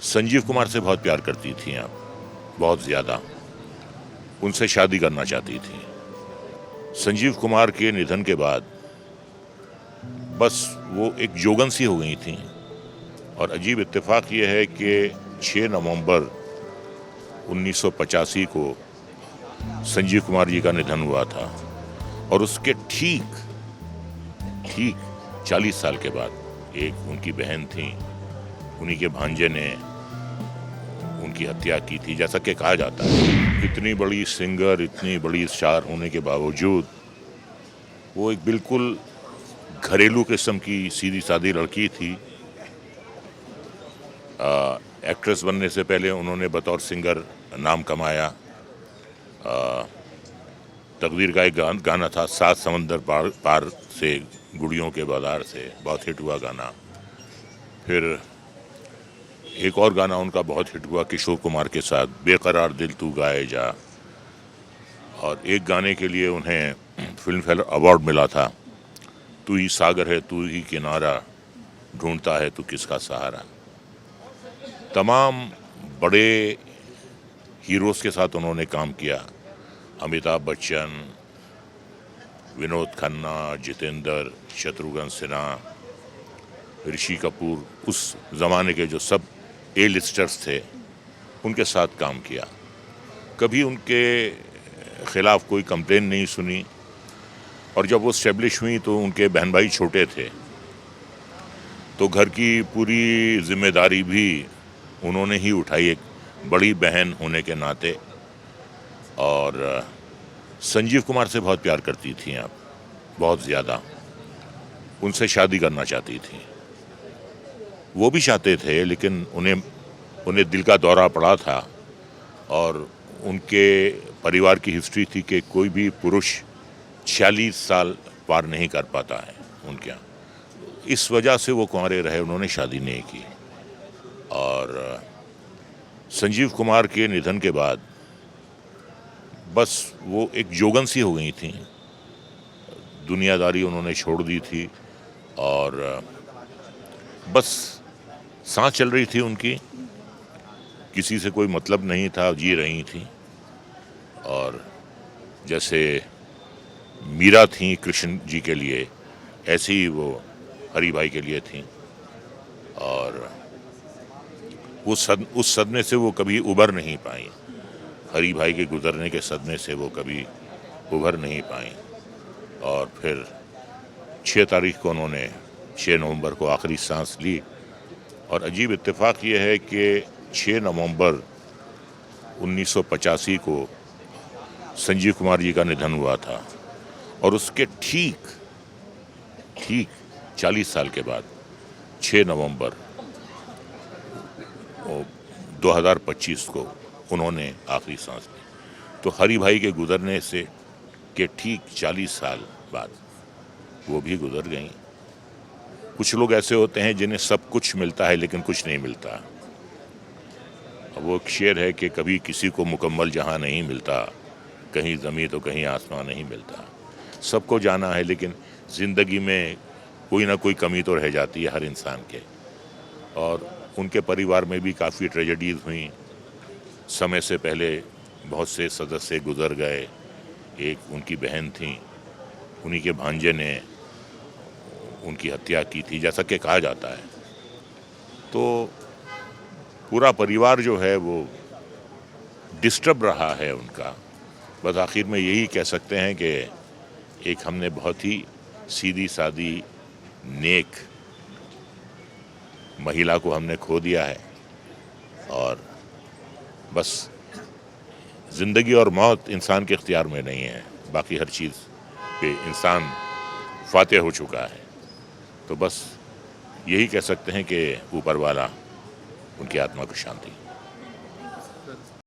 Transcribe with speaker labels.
Speaker 1: संजीव कुमार से बहुत प्यार करती थी आप, बहुत ज़्यादा। उनसे शादी करना चाहती थी। संजीव कुमार के निधन के बाद बस वो एक जोगन सी हो गई थी। और अजीब इत्तेफाक ये है कि 6 नवंबर 1985 को संजीव कुमार जी का निधन हुआ था और उसके ठीक 40 साल के बाद एक उनकी बहन थी, उन्हीं के भांजे ने उनकी हत्या की थी, जैसा कि कहा जाता है। इतनी बड़ी सिंगर, इतनी बड़ी स्टार होने के बावजूद वो एक बिल्कुल घरेलू किस्म की सीधी सादी लड़की थी। एक्ट्रेस बनने से पहले उन्होंने बतौर सिंगर नाम कमाया। तकदीर का एक गाना था, 7 समंदर पार से गुड़ियों के बाजार से, बहुत हिट हुआ गाना। फिर एक और गाना उनका बहुत हिट हुआ किशोर कुमार के साथ, बेकरार दिल तू गाए जा। और एक गाने के लिए उन्हें फिल्म फेयर अवार्ड मिला था, तू ही सागर है तू ही किनारा, ढूंढता है तू किसका सहारा। तमाम बड़े हीरोज़ के साथ उन्होंने काम किया, अमिताभ बच्चन, विनोद खन्ना, जितेंद्र, शत्रुघ्न सिन्हा, ऋषि कपूर, उस ज़माने के जो सब ए लिस्टर्स थे उनके साथ काम किया। कभी उनके ख़िलाफ़ कोई कंप्लेन नहीं सुनी। और जब वो स्टेब्लिश हुई तो उनके बहन भाई छोटे थे, तो घर की पूरी जिम्मेदारी भी उन्होंने ही उठाई, एक बड़ी बहन होने के नाते। और संजीव कुमार से बहुत प्यार करती थी आप, बहुत ज़्यादा। उनसे शादी करना चाहती थी। वो भी चाहते थे, लेकिन उन्हें दिल का दौरा पड़ा था और उनके परिवार की हिस्ट्री थी कि कोई भी पुरुष 46 साल पार नहीं कर पाता है उनके यहाँ। इस वजह से वो कुंवारे रहे, उन्होंने शादी नहीं की। और संजीव कुमार के निधन के बाद बस वो एक जोगन सी हो गई थी। दुनियादारी उन्होंने छोड़ दी थी और बस सांस चल रही थी उनकी, किसी से कोई मतलब नहीं था, जी रही थी। और जैसे मीरा थी कृष्ण जी के लिए, ऐसे ही वो हरि भाई के लिए थी। और उस सदमे से वो कभी उबर नहीं पाई। हरि भाई के गुजरने के सदमे से वो कभी उभर नहीं पाई। और फिर 6 तारीख को उन्होंने 6 नवंबर को आखिरी सांस ली। और अजीब इत्तेफाक ये है कि 6 नवंबर 1985 को संजीव कुमार जी का निधन हुआ था और उसके ठीक 40 साल के बाद 6 नवंबर 2025 को उन्होंने आखिरी सांस ली। तो हरि भाई के गुजरने से के ठीक 40 साल बाद वो भी गुजर गई। कुछ लोग ऐसे होते हैं जिन्हें सब कुछ मिलता है लेकिन कुछ नहीं मिलता। अब वो एक शेर है कि कभी किसी को मुकम्मल जहां नहीं मिलता, कहीं ज़मीं तो कहीं आसमान नहीं मिलता। सबको जाना है, लेकिन ज़िंदगी में कोई ना कोई कमी तो रह जाती है हर इंसान के। और उनके परिवार में भी काफ़ी ट्रेजेडीज़ हुई। समय से पहले बहुत से सदस्य गुजर गए। एक उनकी बहन थी, उन्हीं के भांजे ने उनकी हत्या की थी, जैसा कि कहा जाता है। तो पूरा परिवार जो है वो डिस्टर्ब रहा है उनका। बस आखिर में यही कह सकते हैं कि एक हमने बहुत ही सीधी सादी नेक महिला को हमने खो दिया है। और बस ज़िंदगी और मौत इंसान के इख्तियार में नहीं है, बाकी हर चीज़ पे इंसान फातेह हो चुका है। तो बस यही कह सकते हैं कि ऊपर वाला उनकी आत्मा को शांति।